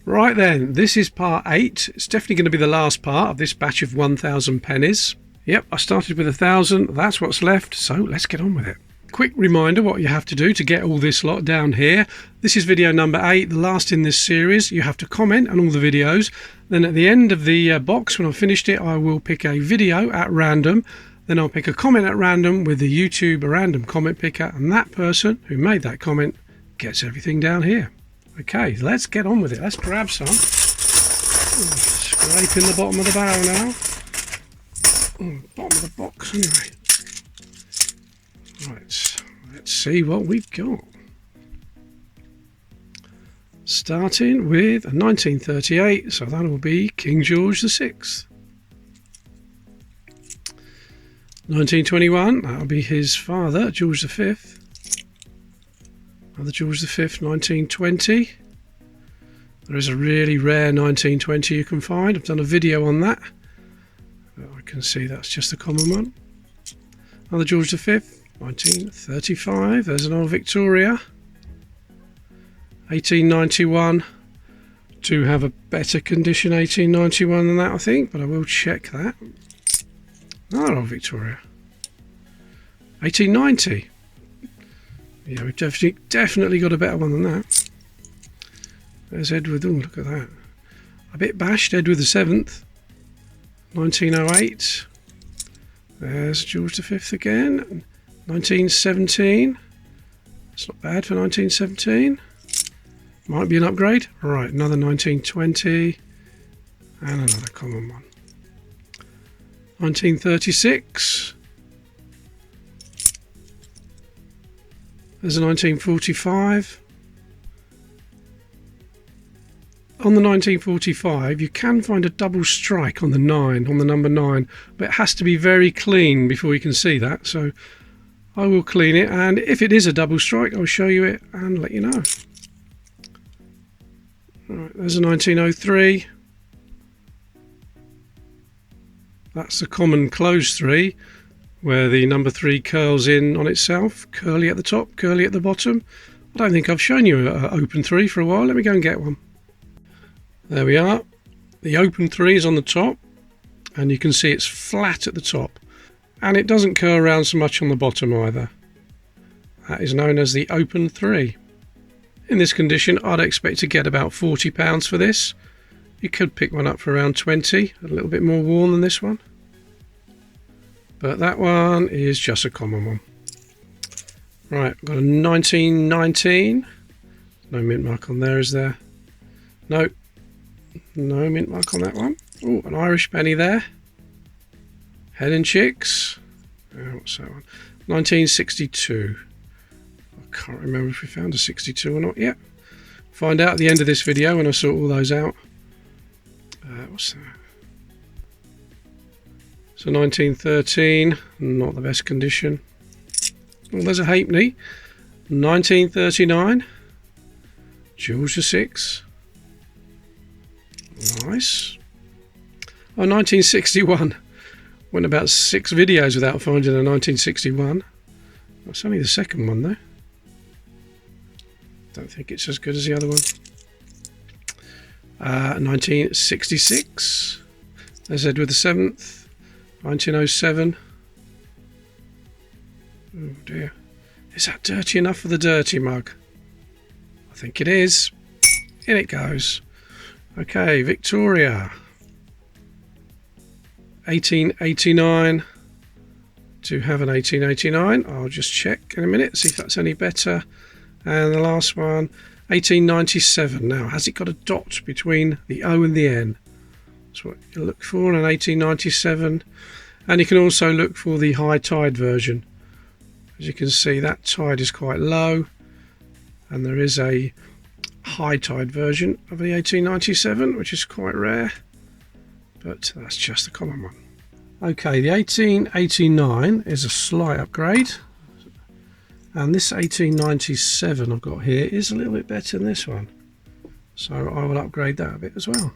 Right then, this is part 8. It's definitely going to be the last part of this batch of 1,000 pennies. Yep, I started with 1,000, that's what's left, so let's get on with it. Quick reminder what you have to do to get all this lot down here. This is video number 8, the last in this series. You have to comment on all the videos. Then at the end of the box, when I've finished it, I will pick a video at random. Then I'll pick a comment at random with the YouTube random comment picker, and that person who made that comment gets everything down here. Okay, let's get on with it. Let's grab some. Scraping the bottom of the barrel now. Bottom of the box anyway. Right, let's see what we've got. Starting with a 1938, so that will be King George VI. 1921, that will be his father, George V. Another George V, 1920. There is a really rare 1920 you can find. I've done a video on that. I can see that's just a common one. Another George V, 1935. There's an old Victoria. 1891. Do have a better condition 1891 than that, I think, but I will check that. Another old Victoria. 1890. Yeah, we've definitely got a better one than that. There's Edward. Oh, look at that. A bit bashed, Edward VII. 1908. There's George V again. 1917. That's not bad for 1917. Might be an upgrade. Right, another 1920. And another common one. 1936. There's a 1945. On the 1945, you can find a double strike on the 9, on the number 9, but it has to be very clean before you can see that. So I will clean it, and if it is a double strike, I'll show you it and let you know. Right, there's a 1903. That's the common closed 3, where the number 3 curls in on itself, curly at the top, curly at the bottom. I don't think I've shown you an open 3 for a while. Let me go and get one. There we are. The open 3 is on the top, and you can see it's flat at the top, and it doesn't curl around so much on the bottom either. That is known as the open 3. In this condition, I'd expect to get about £40 for this. You could pick one up for around 20, a little bit more worn than this one. But that one is just a common one. Right, got a 1919. No mint mark on there, is there? No. No mint mark on that one. Oh, an Irish penny there. Hen and Chicks. What's that one? 1962. I can't remember if we found a 62 or not yet. Find out at the end of this video when I sort all those out. What's that? So 1913, not the best condition. Oh, there's a halfpenny. 1939. George VI. Nice. Oh, 1961. Went about 6 videos without finding a 1961. That's only the second one though. Don't think it's as good as the other one. 1966. There's Edward VII. 1907. Oh dear. Is that dirty enough for the dirty mug? I think it is. In it goes. Okay, Victoria. 1889. Do have an 1889. I'll just check in a minute, see if that's any better. And the last one, 1897. Now, has it got a dot between the O and the N? That's what you look for in an 1897. And you can also look for the high tide version. As you can see, that tide is quite low, and there is a high tide version of the 1897, which is quite rare, but that's just the common one. Okay, the 1889 is a slight upgrade, and this 1897 I've got here is a little bit better than this one, so I will upgrade that a bit as well.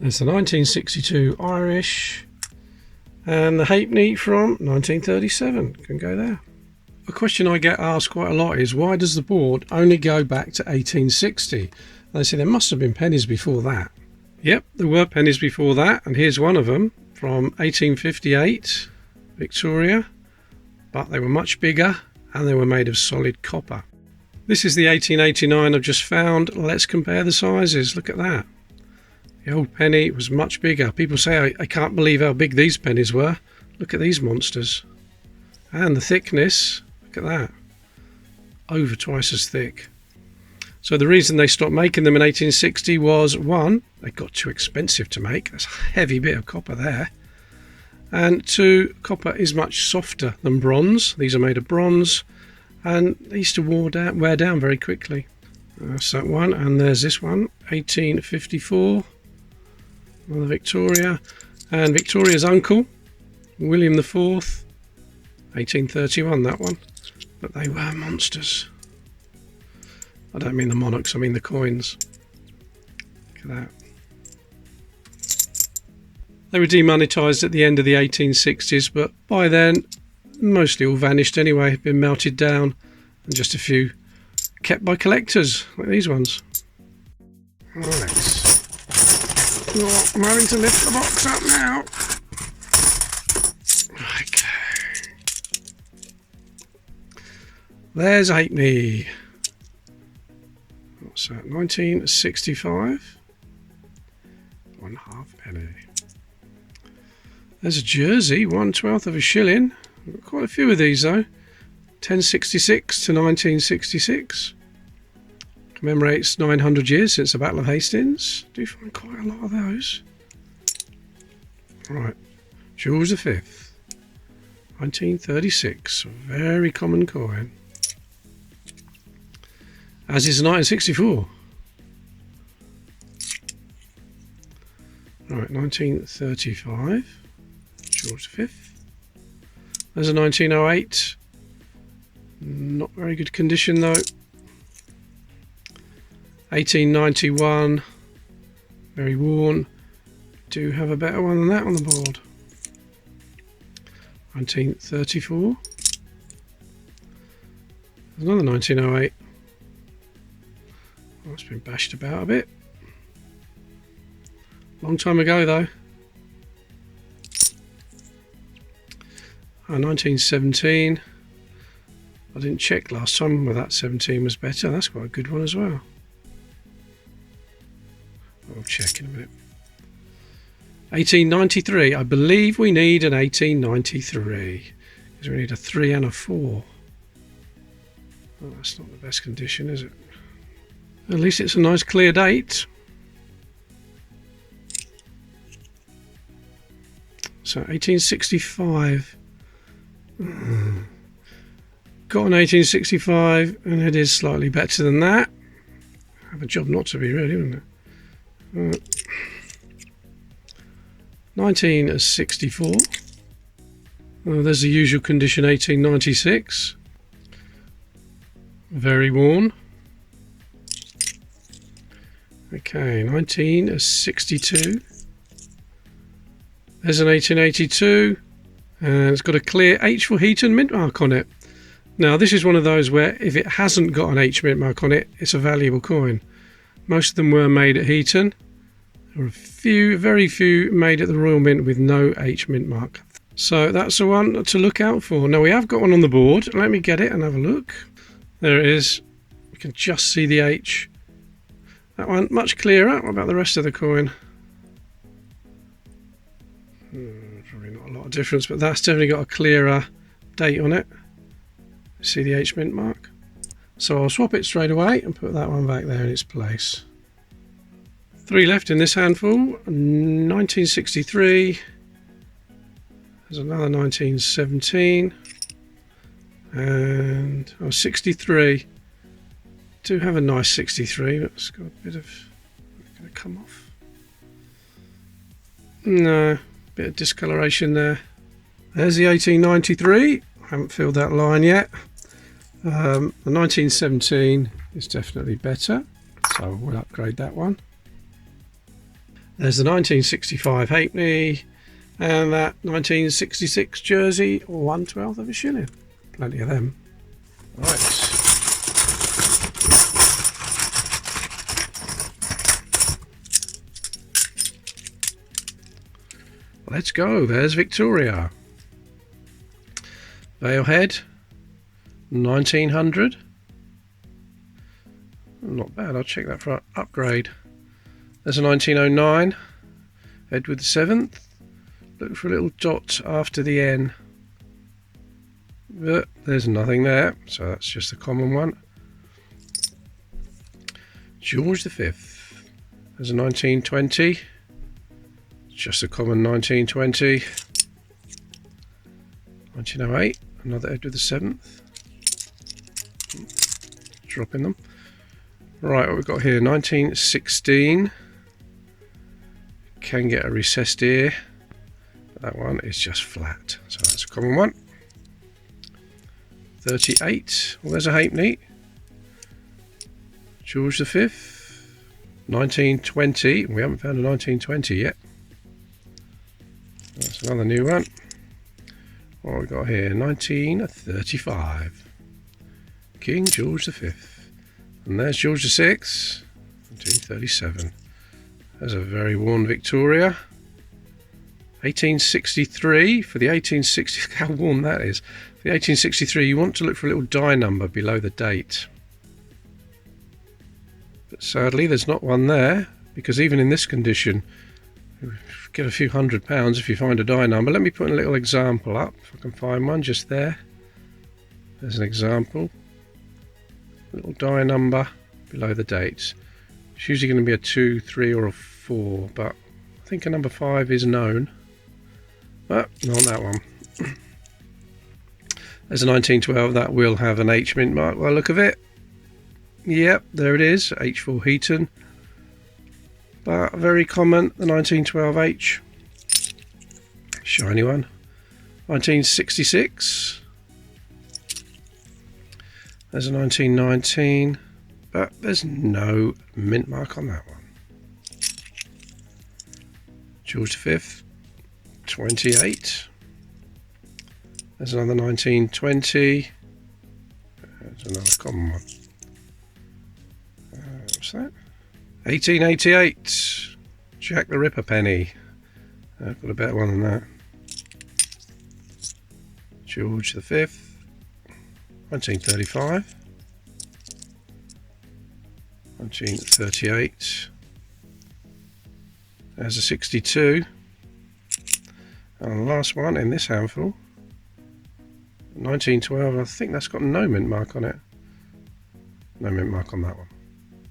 There's the 1962 Irish, and the halfpenny from 1937 can go there. A question I get asked quite a lot is, why does the board only go back to 1860? I see there must have been pennies before that. Yep, there were pennies before that, and here's one of them from 1858, Victoria, but they were much bigger and they were made of solid copper. This is the 1889 I've just found. Let's compare the sizes. Look at that. The old penny was much bigger. People say I can't believe how big these pennies were. Look at these monsters. And the thickness, look at that. Over twice as thick. So the reason they stopped making them in 1860 was, one, they got too expensive to make. That's a heavy bit of copper there. And two, copper is much softer than bronze. These are made of bronze, and they used to wear down very quickly. That's that one, and there's this one, 1854, another Victoria, and Victoria's uncle, William IV, 1831, that one. But they were monsters. I don't mean the monarchs, I mean the coins. Look at that. They were demonetised at the end of the 1860s, but by then, mostly all vanished anyway, been melted down, and just a few kept by collectors, like these ones. Right. Oh, I'm having to lift the box up now. Okay. There's halfpenny. What's that? 1965. 1/2 penny. There's a jersey, 1/12 of a shilling. We've got quite a few of these though. 1066 to 1966. Commemorates 900 years since the Battle of Hastings. Do find quite a lot of those. Right, George V, 1936. A very common coin. As is 1964. Right, 1935. George V. There's a 1908. Not very good condition though. 1891. Very worn. Do have a better one than that on the board. 1934. There's another 1908. Oh, it's been bashed about a bit. Long time ago though. 1917. I didn't check last time whether that 17 was better. That's quite a good one as well. I'll check in a minute. 1893. I believe we need an 1893 because we need a 3 and a 4. Well, that's not the best condition, is it? At least it's a nice clear date. So 1865. Got an 1865 and it is slightly better than that. Have a job not to be, really, wouldn't it? 1964. Oh, there's the usual condition, 1896. Very worn. Okay, 1962. There's an 1882. And it's got a clear H for Heaton mint mark on it. Now this is one of those where if it hasn't got an H mint mark on it, it's a valuable coin. Most of them were made at Heaton. There were a few, very few made at the Royal Mint with no H mint mark. So that's the one to look out for. Now we have got one on the board. Let me get it and have a look. There it is. You can just see the H. That one much clearer. What about the rest of the coin? Probably not a lot of difference, but that's definitely got a clearer date on it. See the H mint mark? So I'll swap it straight away and put that one back there in its place. 3 left in this handful. 1963. There's another 1917. And 63. Do have a nice 63, but it's got a bit of... It's going to come off. No, bit of discoloration there. There's the 1893. I haven't filled that line yet. The 1917 is definitely better, so we'll upgrade that one. There's the 1965 halfpenny and that 1966 jersey, 1/12 of a shilling. Plenty of them. Right. Let's go. There's Victoria. Valehead, 1900. Not bad. I'll check that for upgrade. There's a 1909. Edward VII. Look for a little dot after the N. But there's nothing there, so that's just a common one. George V. There's a 1920. Just a common 1920. 1908. Another Edward VII. Dropping them. Right, what we've got here, 1916. Can get a recessed ear. That one is just flat, so that's a common one. 38. Well, there's a halfpenny. George V. 1920. We haven't found a 1920 yet. That's another new one. What have we got here? 1935. King George V. And there's George VI. 1937. There's a very worn Victoria. 1863. For the 1860, how worn that is. For the 1863, you want to look for a little die number below the date. But sadly, there's not one there, because even in this condition, you get a few £100 if you find a die number. Let me put a little example up, if I can find one just there. There's an example. Little die number below the dates. It's usually going to be a 2, 3 or a 4, but I think a number 5 is known. But not that one. There's a 1912 that will have an H mint mark by the look of it. Yep, there it is, H4 Heaton. But very common, the 1912H. Shiny one. 1966. There's a 1919, but there's no mint mark on that one. George V, 28. There's another 1920. There's another common one. What's that? 1888. Jack the Ripper penny. I've got a better one than that. George V, 1935. 1938. There's a 62. And the last one in this handful, 1912. I think that's got no mint mark on it. No mint mark on that one.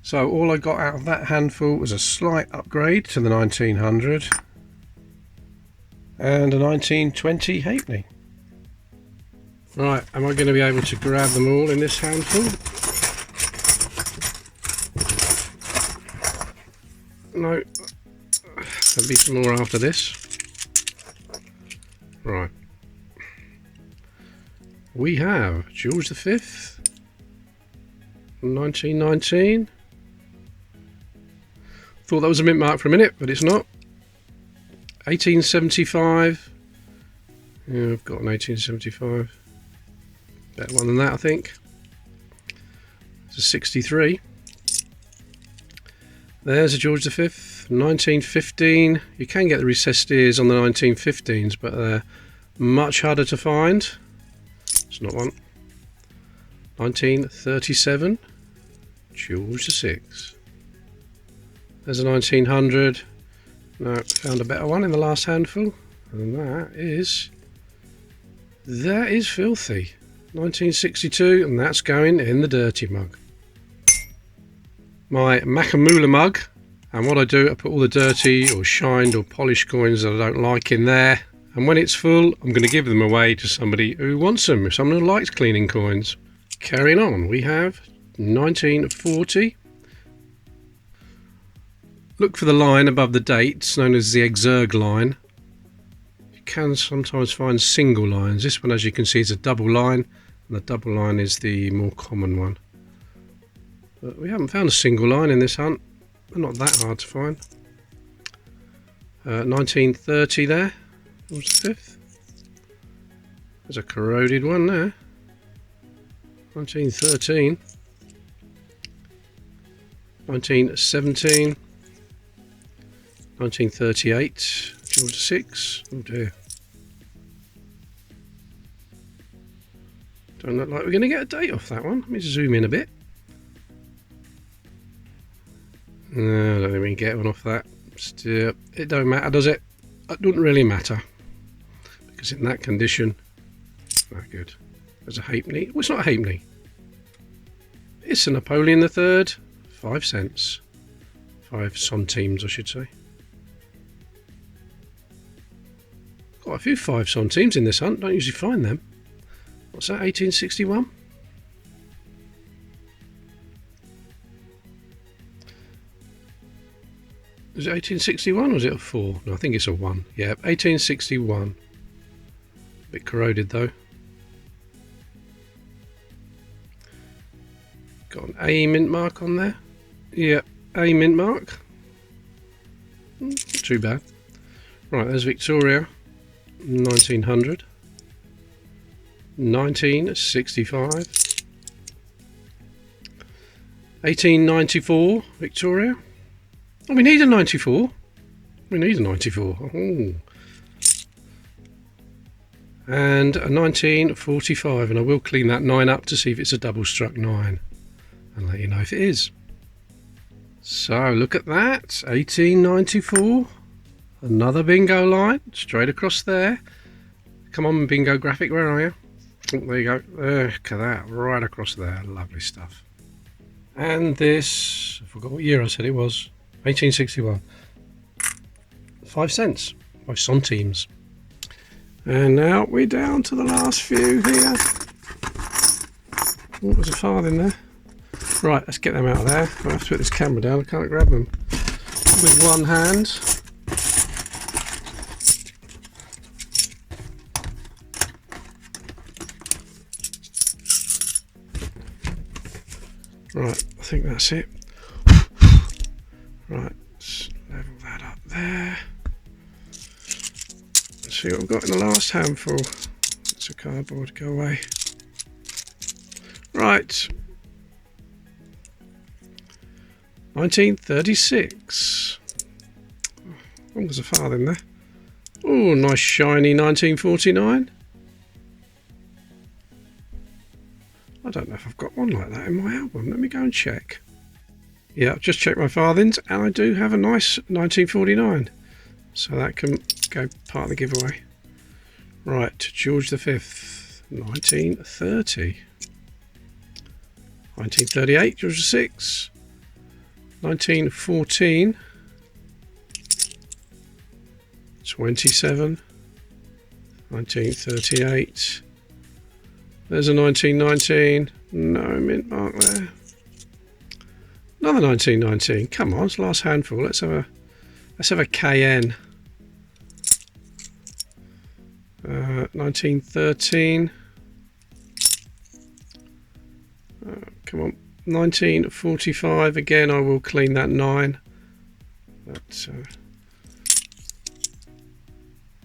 So all I got out of that handful was a slight upgrade to the 1900 and a 1920 halfpenny. Right, am I going to be able to grab them all in this handful? No, there'll be some more after this. Right. We have George V, 1919. Thought that was a mint mark for a minute, but it's not. 1875. Yeah, I've got an 1875. Better one than that, I think. It's a 63. There's a George V, 1915. You can get the recessed ears on the 1915s, but they're much harder to find. It's not one. 1937. George VI. There's a 1900. No, found a better one in the last handful. And that is filthy. 1962, and that's going in the dirty mug. My Makamula mug, and what I do, I put all the dirty or shined or polished coins that I don't like in there, and when it's full, I'm going to give them away to somebody who wants them, someone who likes cleaning coins. Carrying on, we have 1940. Look for the line above the dates, known as the exerg line. You can sometimes find single lines. This one, as you can see, is a double line, and the double line is the more common one. But we haven't found a single line in this hunt. They're not that hard to find. 1930 there. What was the 5th? There's a corroded one there. 1913. 1917. 1938. George 6. Oh dear. Don't look like we're going to get a date off that one. Let me zoom in a bit. No, I don't think we can get one off that. Still, it don't matter, does it? It doesn't really matter. Because in that condition, not good. There's a halfpenny. Well, it's not a halfpenny. It's a Napoleon III. 5 cents. 5 centimes, I should say. Quite a few 5 centimes in this hunt. Don't usually find them. What's that? 1861? Is it 1861 or is it a 4? No, I think it's a 1. Yeah, 1861. A bit corroded though. Got an A mint mark on there. Yeah, A mint mark. Not too bad. Right, there's Victoria. 1900. 1965. 1894 Victoria. Oh, we need a 94. We need a 94. Oh. And a 1945, and I will clean that 9 up to see if it's a double struck 9 and let you know if it is. So look at that, 1894. Another bingo line straight across there. Come on, bingo graphic, where are you? Oh, there you go. Look at that, right across there. Lovely stuff. And this, I forgot what year I said it was. 1861. 5 cents. 5 centimes. And now we're down to the last few here. Oh, there's a farthing there. Right, let's get them out of there. I have to put this camera down. I can't grab them with one hand. Right, I think that's it. Right, let's level that up there. Let's see what we've got in the last handful. It's a cardboard, go away. Right. 1936. Oh, there's a farthing there. Oh, nice shiny 1949. I don't know if I've got one like that in my album. Let me go and check. Yeah, I've just checked my farthings and I do have a nice 1949. So that can go part of the giveaway. Right, George V, 1930. 1938, George VI. 1914. 27. 1938. There's a 1919. No mint mark there. Another 1919. Come on, it's the last handful. Let's have a KN. 1913. Come on. 1945. Again, I will clean that 9. But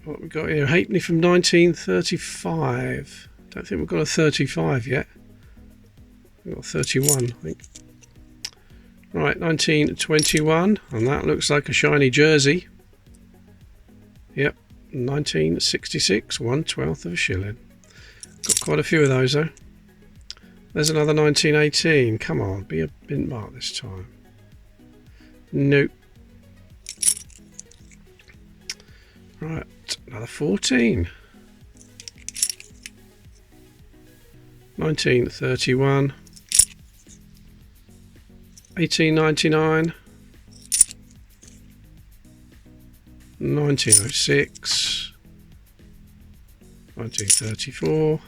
what we got here? Halfpenny from 1935. Don't think we've got a 35 yet. We've got 31, I think. Right, 1921, and that looks like a shiny jersey. Yep, 1966, 1/12 of a shilling. Got quite a few of those though. There's another 1918. Come on, be a mint mark this time. Nope. Right, another 14. 1931. 1899. 1906. 1934.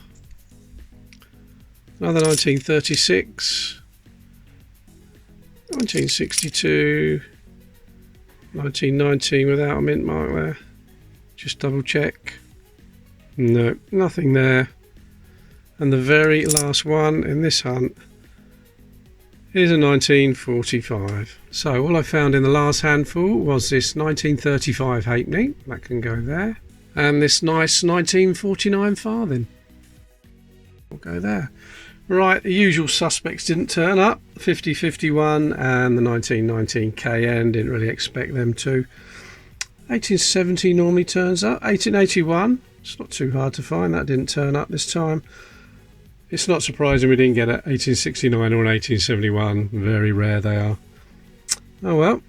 Another 1936. 1962. 1919 without a mint mark there. Just double check. No, nothing there. And the very last one in this hunt is a 1945. So all I found in the last handful was this 1935 halfpenny. That can go there. And this nice 1949 farthing. We'll go there. Right, the usual suspects didn't turn up. 50-51 and the 1919 KN. Didn't really expect them to. 1870 normally turns up. 1881, it's not too hard to find. That didn't turn up this time. It's not surprising we didn't get it. 1869 or 1871, very rare they are. Oh well.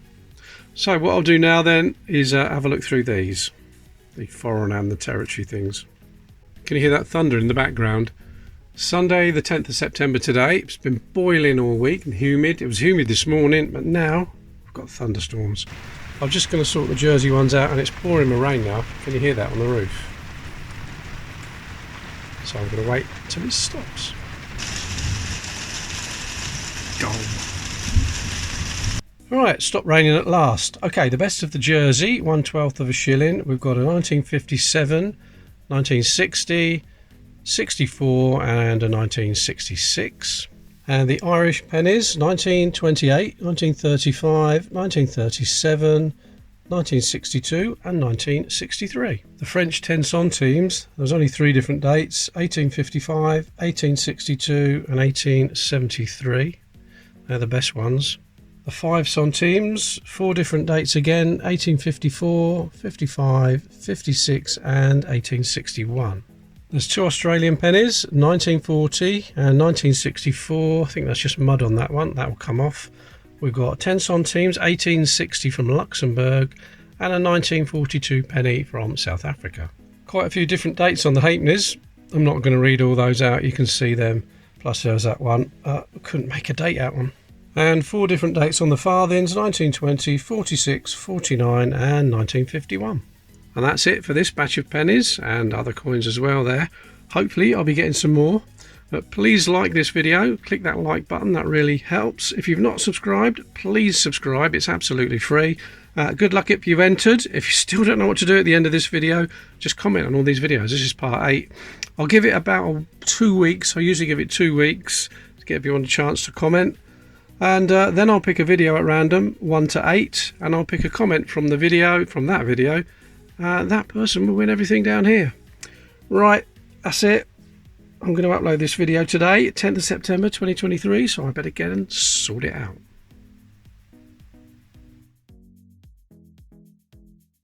So what I'll do now then is have a look through these, the foreign and the territory things. Can you hear that thunder in the background? Sunday the 10th of September today. It's been boiling all week and humid. It was humid this morning, but now we've got thunderstorms. I'm just going to sort the Jersey ones out, and it's pouring with rain now. Can you hear that on the roof? So I'm going to wait until it stops. Go. Alright, stop raining at last. Okay, the best of the Jersey, 1/12 of a shilling. We've got a 1957, 1960, 64 and a 1966. And the Irish pennies, 1928, 1935, 1937, 1962 and 1963. The French 10 centimes, there's only 3 different dates, 1855, 1862 and 1873. They're the best ones. The 5 centimes, 4 different dates again, 1854, 55, 56 and 1861. There's 2 Australian pennies, 1940 and 1964. I think that's just mud on that one, that will come off. We've got 10 centimes, 1860 from Luxembourg and a 1942 penny from South Africa. Quite a few different dates on the halfpennies. I'm not going to read all those out, you can see them. Plus there's that one, couldn't make a date out one. And 4 different dates on the farthings, 1920, 46, 49 and 1951. And that's it for this batch of pennies and other coins as well there. Hopefully I'll be getting some more. But please like this video, click that like button, that really helps. If you've not subscribed, please subscribe, it's absolutely free. Good luck if you've entered. If you still don't know what to do at the end of this video, just comment on all these videos. This is part 8. I'll give it about 2 weeks. I usually give it 2 weeks to give everyone a chance to comment. And then I'll pick a video at random, 1 to 8, and I'll pick a comment from the video, from that video. That person will win everything down here. Right, that's it. I'm going to upload this video today, 10th of September 2023, so I better get and sort it out.